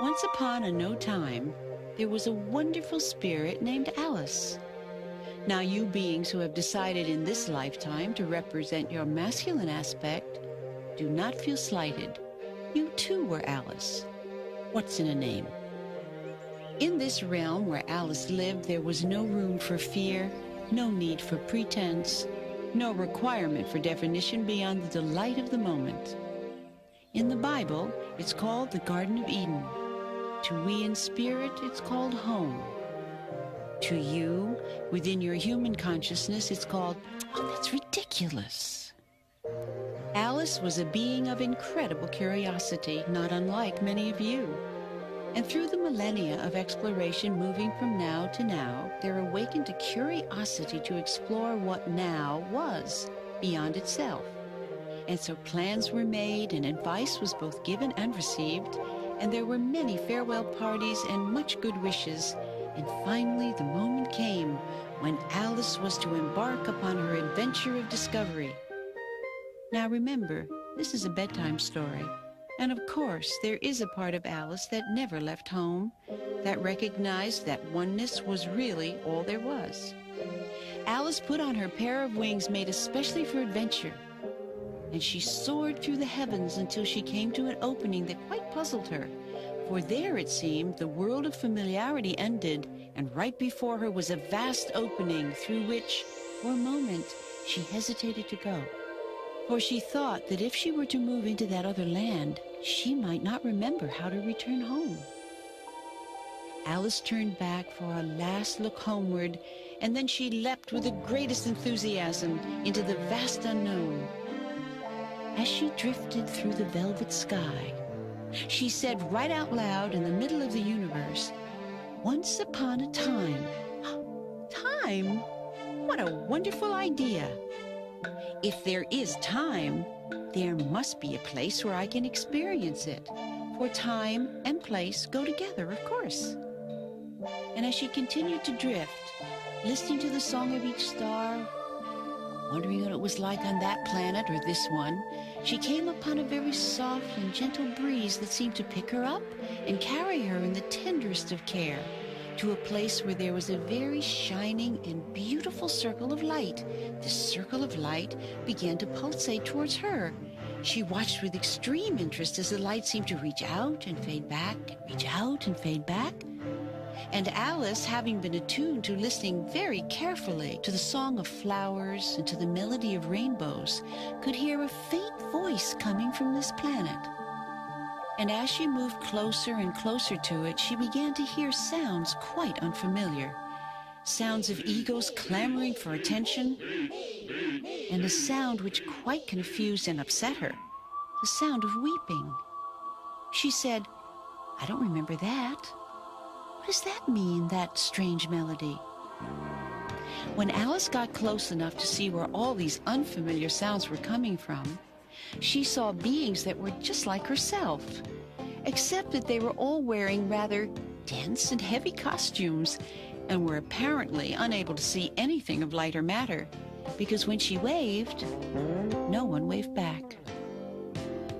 Once upon a no time, there was a wonderful spirit named Alice. Now you beings who have decided in this lifetime to represent your masculine aspect, do not feel slighted. You too were Alice. What's in a name? In this realm where Alice lived, there was no room for fear, no need for pretense, no requirement for definition beyond the delight of the moment. In the Bible, it's called the Garden of Eden. To we in spirit, it's called home. To you, within your human consciousness, it's called, oh, that's ridiculous. Alice was a being of incredible curiosity, not unlike many of you. And through the millennia of exploration moving from now to now, there awakened a curiosity to explore what now was beyond itself. And so plans were made and advice was both given and received, and there were many farewell parties and much good wishes. And finally the moment came when Alice was to embark upon her adventure of discovery. Now remember, this is a bedtime story. And of course, there is a part of Alice that never left home, that recognized that oneness was really all there was. Alice put on her pair of wings made especially for adventure, and she soared through the heavens until she came to an opening that quite puzzled her. For there, it seemed, the world of familiarity ended, and right before her was a vast opening through which, for a moment, she hesitated to go. For she thought that if she were to move into that other land, she might not remember how to return home. Alice turned back for a last look homeward, and then she leapt with the greatest enthusiasm into the vast unknown. As she drifted through the velvet sky, she said right out loud in the middle of the universe, "Once upon a time." Time? What a wonderful idea! If there is time, there must be a place where I can experience it. For time and place go together, of course. And as she continued to drift, listening to the song of each star, wondering what it was like on that planet or this one, she came upon a very soft and gentle breeze that seemed to pick her up and carry her in the tenderest of care to a place where there was a very shining and beautiful circle of light. This circle of light began to pulsate towards her. She watched with extreme interest as the light seemed to reach out and fade back, and reach out and fade back. And Alice, having been attuned to listening very carefully to the song of flowers and to the melody of rainbows, could hear a faint voice coming from this planet. And as she moved closer and closer to it, she began to hear sounds quite unfamiliar. Sounds of egos clamoring for attention, and a sound which quite confused and upset her, the sound of weeping. She said, "I don't remember that. What does that mean, that strange melody?" When Alice got close enough to see where all these unfamiliar sounds were coming from, she saw beings that were just like herself, except that they were all wearing rather dense and heavy costumes and were apparently unable to see anything of light or matter, because when she waved, no one waved back.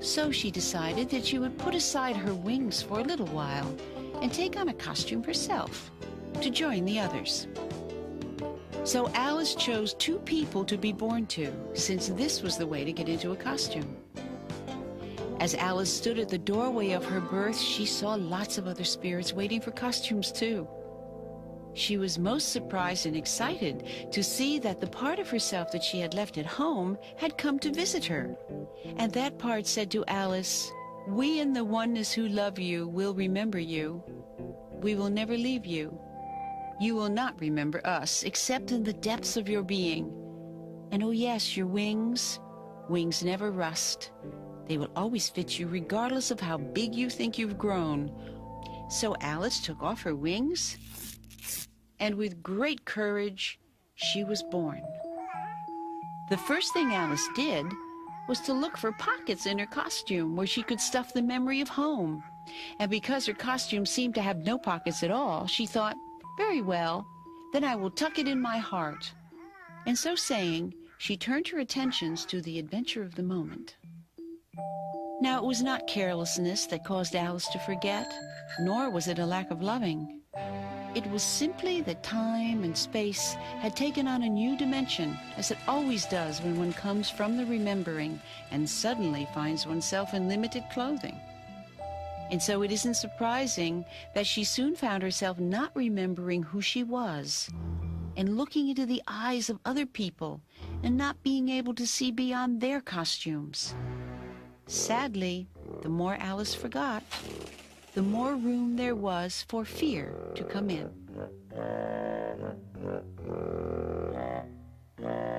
So she decided that she would put aside her wings for a little while and take on a costume herself to join the others. So Alice chose 2 people to be born to, since this was the way to get into a costume. As Alice stood at the doorway of her birth, she saw lots of other spirits waiting for costumes too. She was most surprised and excited to see that the part of herself that she had left at home had come to visit her. And that part said to Alice, "We in the oneness who love you will remember you. We will never leave you. You will not remember us except in the depths of your being. And oh yes, your wings never rust. They will always fit you regardless of how big you think you've grown." So Alice took off her wings, and with great courage, she was born. The first thing Alice did was to look for pockets in her costume where she could stuff the memory of home. And because her costume seemed to have no pockets at all, she thought, "Very well, then I will tuck it in my heart." And so saying, she turned her attentions to the adventure of the moment. Now, it was not carelessness that caused Alice to forget, nor was it a lack of loving. It was simply that time and space had taken on a new dimension, as it always does when one comes from the remembering and suddenly finds oneself in limited clothing. And so it isn't surprising that she soon found herself not remembering who she was and looking into the eyes of other people and not being able to see beyond their costumes. Sadly, the more Alice forgot, the more room there was for fear to come in.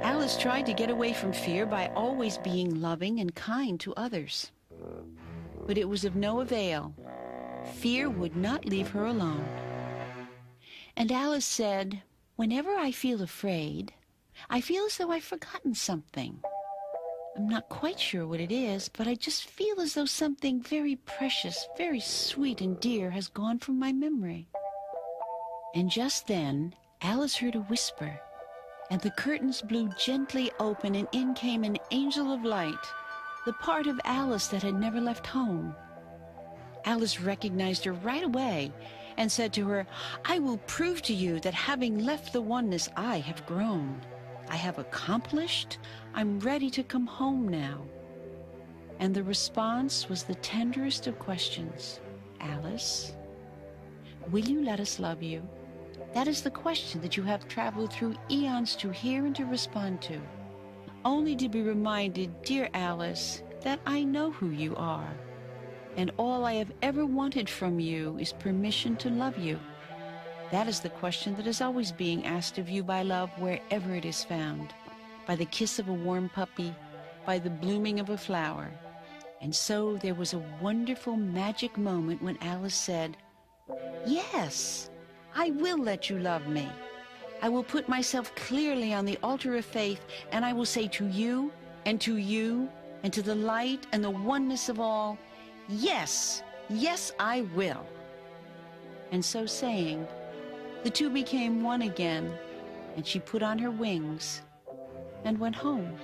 Alice tried to get away from fear by always being loving and kind to others. But it was of no avail. Fear would not leave her alone. And Alice said, "Whenever I feel afraid, I feel as though I've forgotten something. I'm not quite sure what it is, but I just feel as though something very precious, very sweet and dear has gone from my memory." And just then, Alice heard a whisper, and the curtains blew gently open, and in came an angel of light, the part of Alice that had never left home. Alice recognized her right away and said to her, "I will prove to you that having left the oneness, I have grown. I have accomplished. I'm ready to come home now." And the response was the tenderest of questions. "Alice, will you let us love you?" That is the question that you have traveled through eons to hear and to respond to, only to be reminded, "Dear Alice, that I know who you are, and all I have ever wanted from you is permission to love you." That is the question that is always being asked of you by love wherever it is found, by the kiss of a warm puppy, by the blooming of a flower. And so there was a wonderful magic moment when Alice said, "Yes, I will let you love me. I will put myself clearly on the altar of faith, and I will say to you and to you and to the light and the oneness of all, yes, yes, I will." And so saying, the two became one again, and she put on her wings and went home.